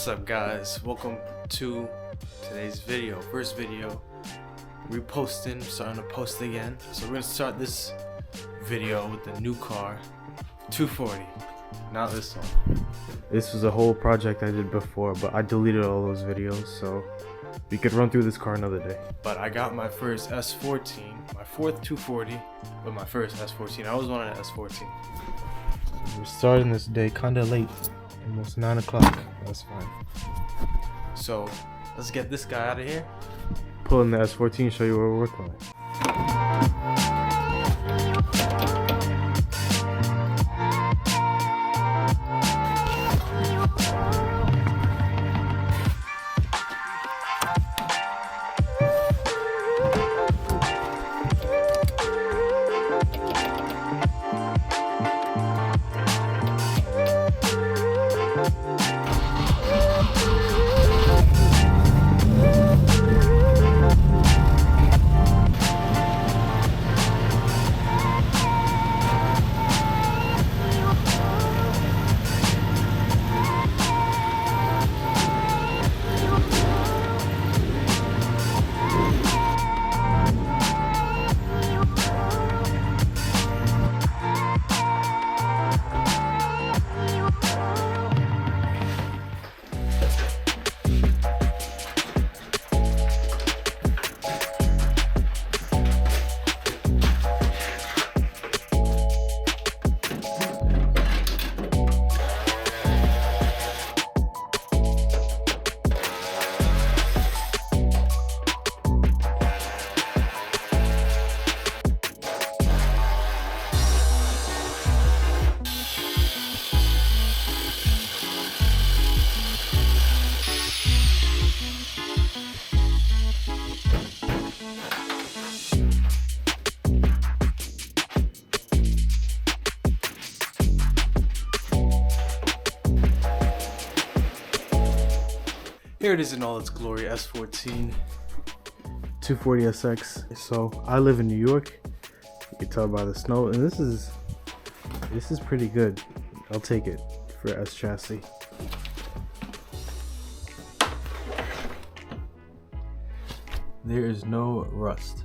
What's up, guys? Welcome to today's video. First video, reposting, starting to post again. So we're gonna start this video with the new car, 240. Not this one. This was a whole project I did before, but I deleted all those videos, so we could run through this car another day. But I got my first S14, my fourth 240, but my first S14. I always wanted an S14. We're starting this day kinda late. Almost 9 o'clock. That's fine. So let's get this guy out of here. Pull in the S14, show you what we're working with. Here it is in all its glory, S14 240SX. So I live in New York. You can tell by the snow, and this is pretty good. I'll take it for S chassis. There is no rust.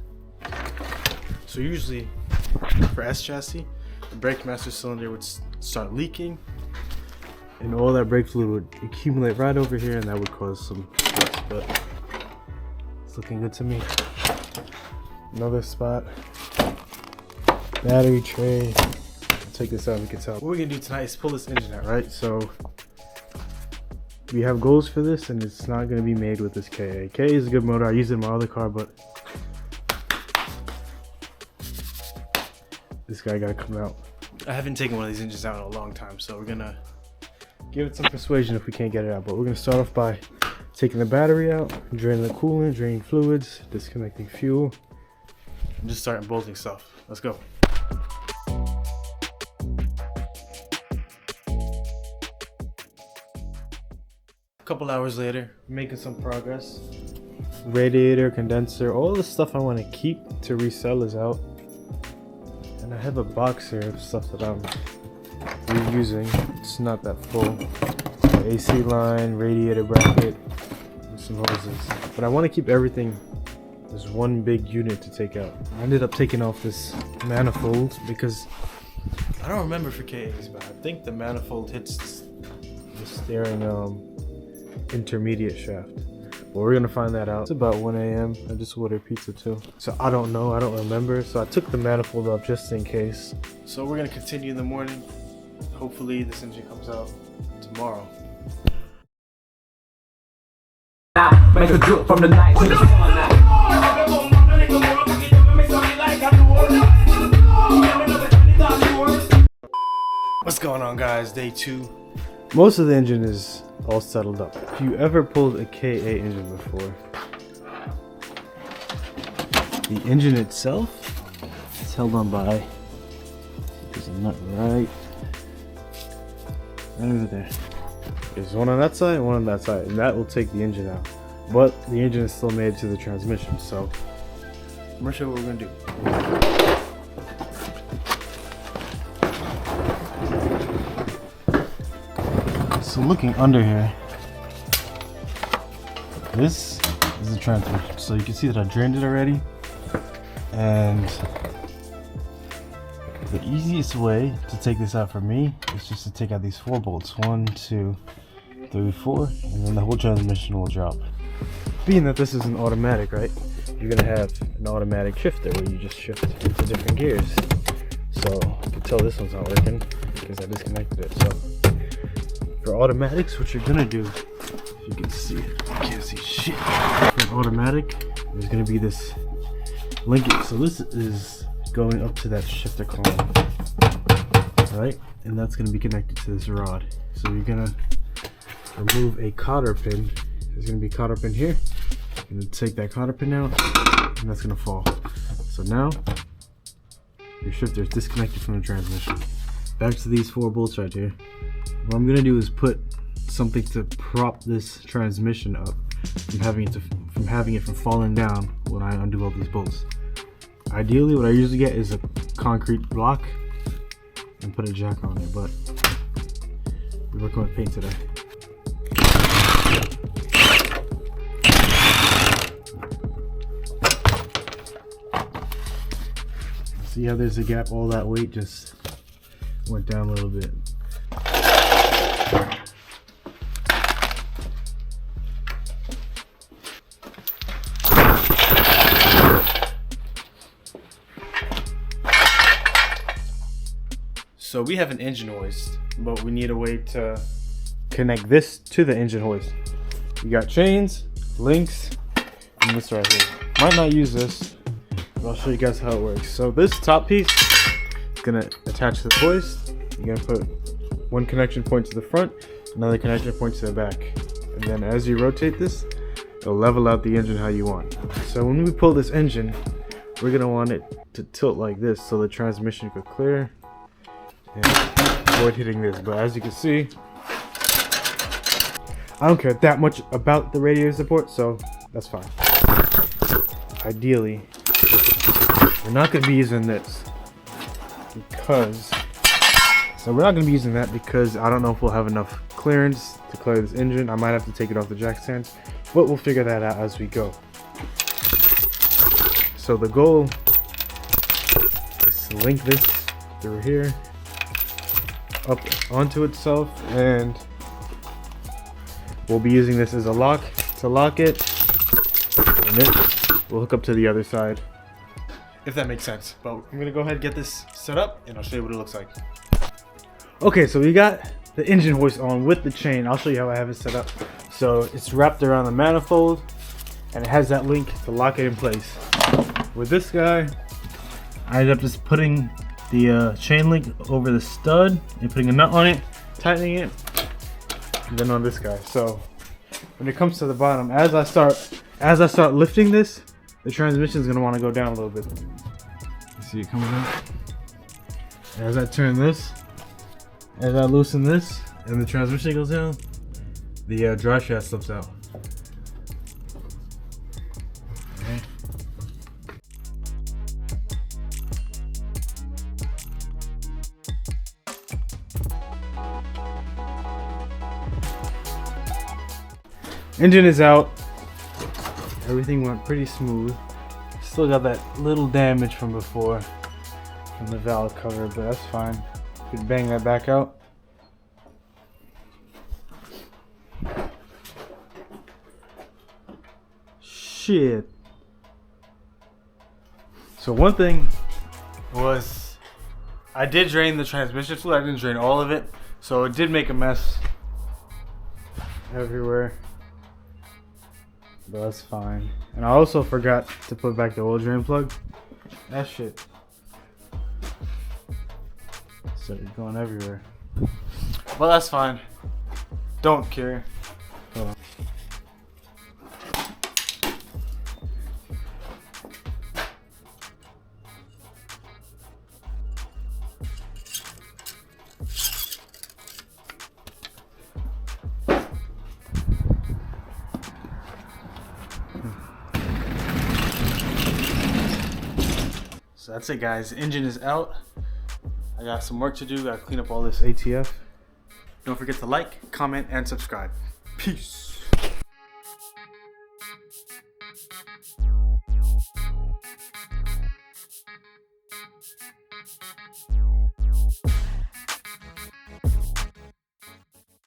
So usually for S chassis, the brake master cylinder would start leaking, and all that brake fluid would accumulate right over here, and that would cause some rust, but it's looking good to me. Another spot. Battery tray. I'll take this out, we can tell. What we're gonna do tonight is pull this engine out, right? So we have goals for this, and it's not gonna be made with this KA. KA is a good motor. I used it in my other car, but this guy gotta come out. I haven't taken one of these engines out in a long time, so we're gonna give it some persuasion if we can't get it out. But we're gonna start off by taking the battery out, draining the coolant, draining fluids, disconnecting fuel, and just starting bolting stuff. Let's go. A couple hours later, making some progress. Radiator, condenser, all the stuff I want to keep to resell is out. And I have a box here of stuff that I'm reusing. It's not that full. AC line, radiator bracket, and some hoses. But I want to keep everything as one big unit to take out. I ended up taking off this manifold because I don't remember for KAs, but I think the manifold hits the steering intermediate shaft. But we're gonna find that out. It's about 1 a.m. I just ordered pizza too. So I don't know, I don't remember. So I took the manifold off just in case. So we're gonna continue in the morning. Hopefully this engine comes out tomorrow. Make a drip from the night. What's going on, guys? Day 2. Most of the engine is all settled up. If you ever pulled a KA engine before, the engine itself is held on by, there's a nut right over there. There's one on that side and one on that side, and that will take the engine out. But the engine is still made to the transmission, so I'm gonna show you what we're gonna do. So looking under here, This is the transmission. So you can see that I drained it already. And the easiest way to take this out for me is just to take out these 4 bolts. 1, 2, 3, 4, and then the whole transmission will drop. Being that this is an automatic, right? You're gonna have an automatic shifter where you just shift into different gears. So you can tell this one's not working because I disconnected it. So for automatics, what you're gonna do, if you can see it, you can't see shit. For automatic, there's gonna be this linkage. So this is going up to that shifter column, right? And that's gonna be connected to this rod. So you're gonna remove a cotter pin. There's gonna be a cotter pin here. You're gonna take that cotter pin out, and that's gonna fall. So now your shifter is disconnected from the transmission. Back to these 4 bolts right here. What I'm gonna do is put something to prop this transmission up from having it from falling down when I undo all these bolts. Ideally, what I usually get is a concrete block and put a jack on it, but we're working with paint today. See how there's a gap? All that weight just went down a little bit. So we have an engine hoist, but we need a way to connect this to the engine hoist. You got chains, links, and this right here. Might not use this, but I'll show you guys how it works. So this top piece is gonna attach to the hoist. You're gonna put one connection point to the front, another connection point to the back. And then as you rotate this, it'll level out the engine how you want. So when we pull this engine, we're gonna want it to tilt like this so the transmission could clear and avoid hitting this. But as you can see, I don't care that much about the radiator support, so that's fine. Ideally, we're not going to be using this because I don't know if we'll have enough clearance to clear this engine. I might have to take it off the jack stand, but we'll figure that out as we go. So the goal is to link this through here up onto itself, and we'll be using this as a lock to lock it, and it will hook up to the other side, if that makes sense. But I'm gonna go ahead and get this set up and I'll show you what it looks like. Okay, so we got the engine hoist on with the chain. I'll show you how I have it set up. So it's wrapped around the manifold and it has that link to lock it in place. With this guy, I ended up just putting the chain link over the stud and putting a nut on it, tightening it, and then on this guy. So when it comes to the bottom, as I start lifting this, the transmission is going to want to go down a little bit. You see it coming out? As I turn this, as I loosen this, and the transmission goes down, the drive shaft slips out. Okay. Engine is out. Everything went pretty smooth. Still got that little damage from before from the valve cover, but that's fine. Could bang that back out. Shit. So one thing was I did drain the transmission fluid. I didn't drain all of it, so it did make a mess everywhere. But that's fine. And I also forgot to put back the oil drain plug. That shit started going everywhere. Well, that's fine. Don't care. Hold on. So that's it, guys. Engine is out. I got some work to do. Gotta clean up all this ATF. Don't forget to like, comment, and subscribe. Peace.